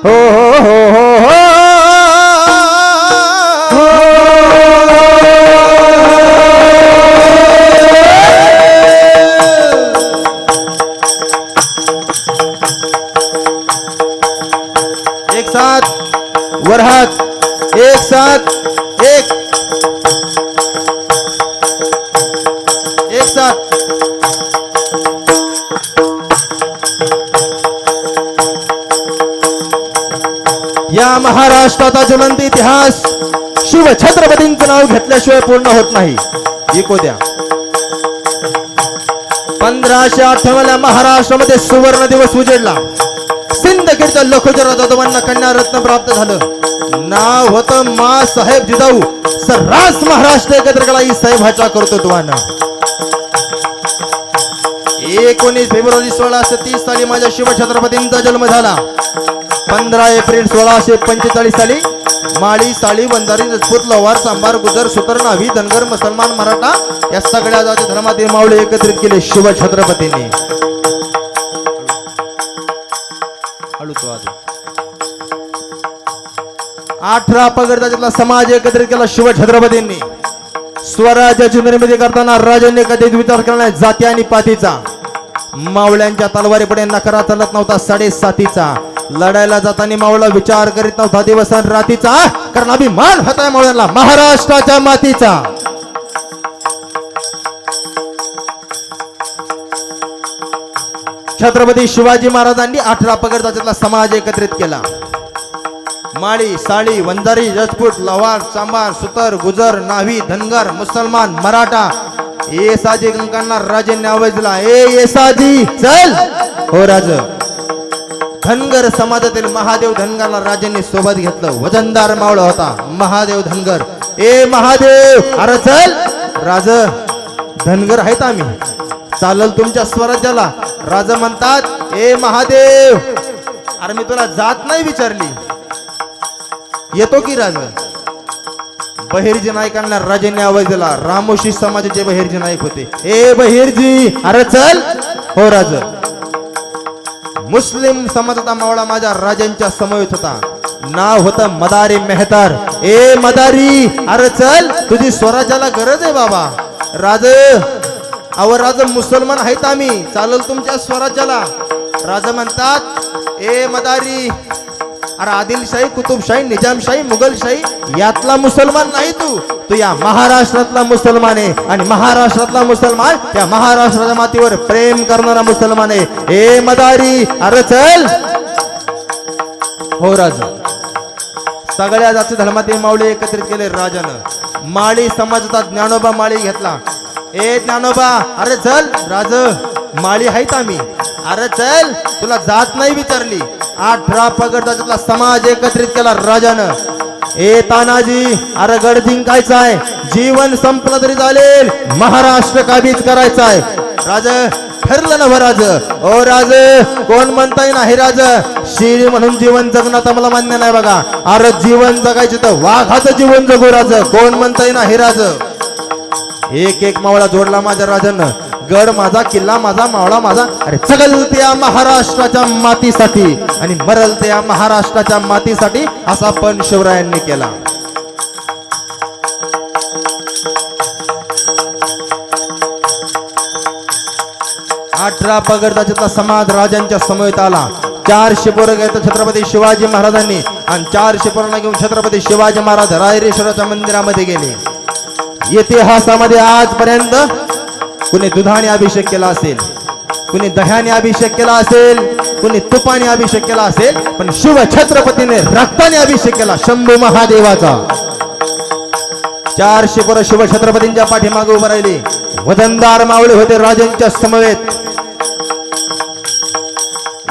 हो हो हो हो एक साथ वरहात एक साथ एक साथ या महाराष्ट्राचा ज्वलंत इतिहास शिव छत्रपतींचं नाव घेतल्याशिवाय पूर्ण होत नाही. ऐकू द्या. 1598 महाराष्ट्रामध्ये सुवर्ण दिवस उजेडला. सिंदखेडच्या लखोजीराव जाधवांना कन्या रत्न प्राप्त झालं. नाव होतं मा साहेब जिजाऊ. सर्रास महाराष्ट्र एकत्र केला ही साहेबाच्या कर्तृत्वानं. 19 फेब्रुवारी 1630 साली माझ्या शिवछत्रपतींचा जन्म झाला. 15 एप्रिल 1645 साली माळी, साळी, वंजारी, राजपूत, लोहार, सांबार, गुजर, सुतर, नाभी, धनगर, मुसलमान, मराठा या सगळ्या जाती धर्मातील मावळे एकत्रित केले शिवछत्रपतींनी. 18 पगड जातीतला समाज एकत्रित केला शिवछत्रपतींनी. स्वराज्याची निर्मिती करताना राजांनी कधीच विचार केला नाही जाती आणि पातीचा. मावळ्यांच्या तलवारीपुढे नखरा चालत नव्हता 7.5 लढायला जाताना मावळा विचार करीत नव्हता दिवस आणि रातीचा, कारण अभिमान होता मावळ्यांना महाराष्ट्राच्या मातीचा. छत्रपती शिवाजी महाराजांनी 18 पगड जातीतला समाज एकत्रित केला. माळी, साळी, वंजारी, राजपूत, लोहार, सांबार, सुतर, गुजर, नाभी, धनगर, मुसलमान, मराठा येसाजी कंकांना राजांनी आवाज दिला. येसाजी चल. हो राज. धनगर समाजातील महादेव धनगरला राजांनी सोबत घेतलं. वजनदार मावळ होता महादेव धनगर. महादेव अरे चल. राज धनगर आहेत आम्ही, चालल तुमच्या स्वराज्याला. राजा म्हणतात महादेव अरे मी तुला जात नाही विचारली, येतो की राज. बहिर्जी नायकांना राजांनी आवाज दिला. रामोशी समाजाचे बहिर्जी नायक होते. बहिर्जी अरे चल. हो राज. मुस्लिम समाजाचा मावळा माझ्या राजांच्या समवेत होता. नाव होतं मदारी मेहतार. मदारी अरे चल, तुझी स्वराज्याला गरज आहे बाबा. राज अव राज मुसलमान आहेत आम्ही, चालल तुमच्या स्वराज्याला. राजा म्हणतात मदारी अरे आदिलशाही, कुतुबशाही, निजामशाही, मुघलशाही यातला मुसलमान नाही तू या महाराष्ट्रातला मुसलमान आहे. आणि महाराष्ट्रातला मुसलमान या महाराष्ट्राच्या मातीवर प्रेम करणारा मुसलमान आहे. मदारी अरे चल. हो राजा. सगळ्या जाती धर्मातील मावळे एकत्रित केले राजानं. माळी समाजाचा ज्ञानोबा माळी घेतला. ज्ञानोबा अरे चल. राज माळी आहेत आम्ही, अरे चल तुला जात नाही विचारली. 18 पगड जातीतला समाज एकत्रित केला राजानं. तानाजी अरे गड जिंकायचा आहे, जीवन संपलं तरी चालेल, महाराष्ट्र काबीज करायचा आहे. राज ठरलं ना राज. ओ राज कोण म्हणताय नाही राज, शिरी म्हणून जीवन जगणं तर मला मान्य नाही बघा. अरे जीवन जगायचे तर वाघाचं जीवन जगू राज, कोण म्हणताय नाही राज. एक मावळा जोडला माझ्या राजानं. गड माझा, किल्ला माझा, मावळा माझा. अरे चगल त्या महाराष्ट्राच्या मातीसाठी आणि मरल त्या महाराष्ट्राच्या मातीसाठी असा पण शिवरायांनी केला. अठरा पगड जातीतला समाज राजांच्या समवेत आला. 400 पोरं घेतलं छत्रपती शिवाजी महाराजांनी आणि 400 पोरांना घेऊन छत्रपती शिवाजी महाराज रायरेश्वराच्या मंदिरामध्ये गेले. इतिहासामध्ये आजपर्यंत कुणी दुधाने अभिषेक केला असेल, कुणी दह्याने अभिषेक केला असेल, कुणी तुपाने अभिषेक केला असेल, पण शिव छत्रपतीने रक्ताने अभिषेक केला शंभू महादेवाचा. 400 पोरं शिव छत्रपतींच्या पाठीमागे उभे राहिली. वजनदार मावळे होते राजांच्या समवेत.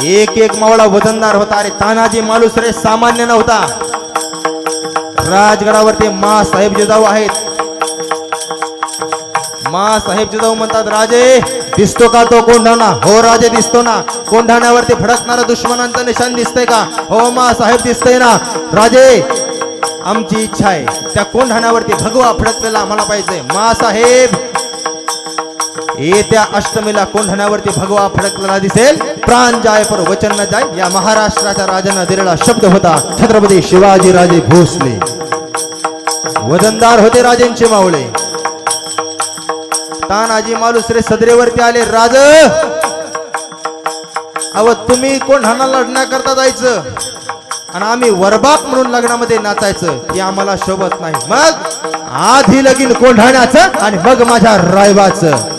एक मावळा वजनदार होता. अरे तानाजी मालुसरे सामान्य नव्हता. राजगडावरती मा साहेब जिजाऊ आहेत. मा साहेब जिजाऊ म्हणतात, राजे दिसतो का तो कोंढाणा? हो राजे दिसतो ना. कोंढाण्यावरती फडकणारा दुश्मनांचं निशाण दिसतंय का? हो मा साहेब दिसतंय ना. राजे आमची इच्छा आहे त्या कोंढाण्यावरती भगवा फडकलेला आम्हाला पाहिजे. मा साहेब येत्या अष्टमीला कोंढण्यावरती भगवा फडकलेला दिसेल. प्राण जाय पर वचन न जाय, या महाराष्ट्राच्या राजानं दिलेला शब्द होता. छत्रपती शिवाजी राजे भोसले वजनदार होते राजेंचे मावळे. तानाजी मालुसरे सदरेवरती आले. राज, अव तुम्ही कोंढाणा लढण्याकरता जायचं आणि आम्ही वरबाप म्हणून लग्नामध्ये नाचायचं, हे आम्हाला शोभत नाही. मग आधी लगीन कोंढाण्याचं आणि मग माझ्या रायबाचं.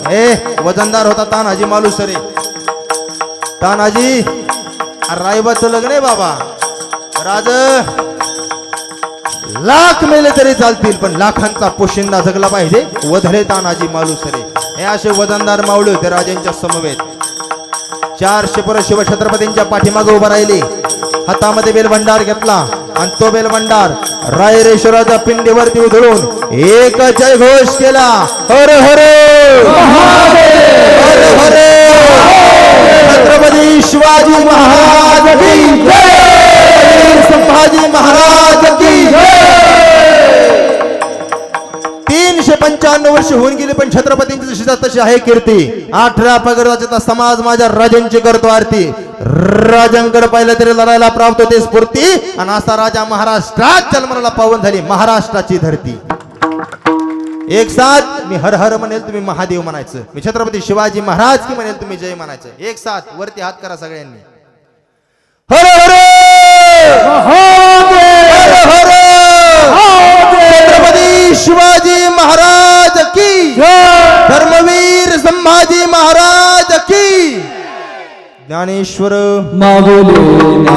वजनदार होता तानाजी मालुसरे. तानाजी, रायबाचं लग्न आहे बाबा. राज, लाख मेले तरी चालतील पण लाखांचा पोशिंदा जगला पाहिजे. वधले तानाजी मालुसरे. हे असे वजनदार मावळे होते राजांच्या समवेत. 400 पर शिवछत्रपतींच्या पाठीमागे उभा राहिले. हातामध्ये बेलभंडार घेतला आणि तो बेलभंडार रायरेश्वराच्या पिंडीवरती उधळून एक जय घोष केला. हर हर हर हर छत्रपती शिवाजी महाराज की जय, संभाजी महाराज की जय. 395 वर्ष होऊन गेली पण छत्रपतींची जशी तशी आहे कीर्ती. 18 पगडाचा समाज माझ्या राजांची करतो आरती. राजांकडे पाहिलं तरी लढायला प्राप्त होते स्फूर्ती. आणि असा राजा महाराष्ट्रात जन्माला पावन झाली महाराष्ट्राची धरती. एक साथ मी हर हर म्हणेल, तुम्ही महादेव म्हणायचं. मी छत्रपती शिवाजी महाराज की म्हणेल, तुम्ही जय म्हणायचं. एक साथ वरती हात करा सगळ्यांनी. हर हर हर हर छत्रपती शिवाजी महाराज की, धर्मवीर संभाजी महाराज की. ज्ञानेश्वर मागोले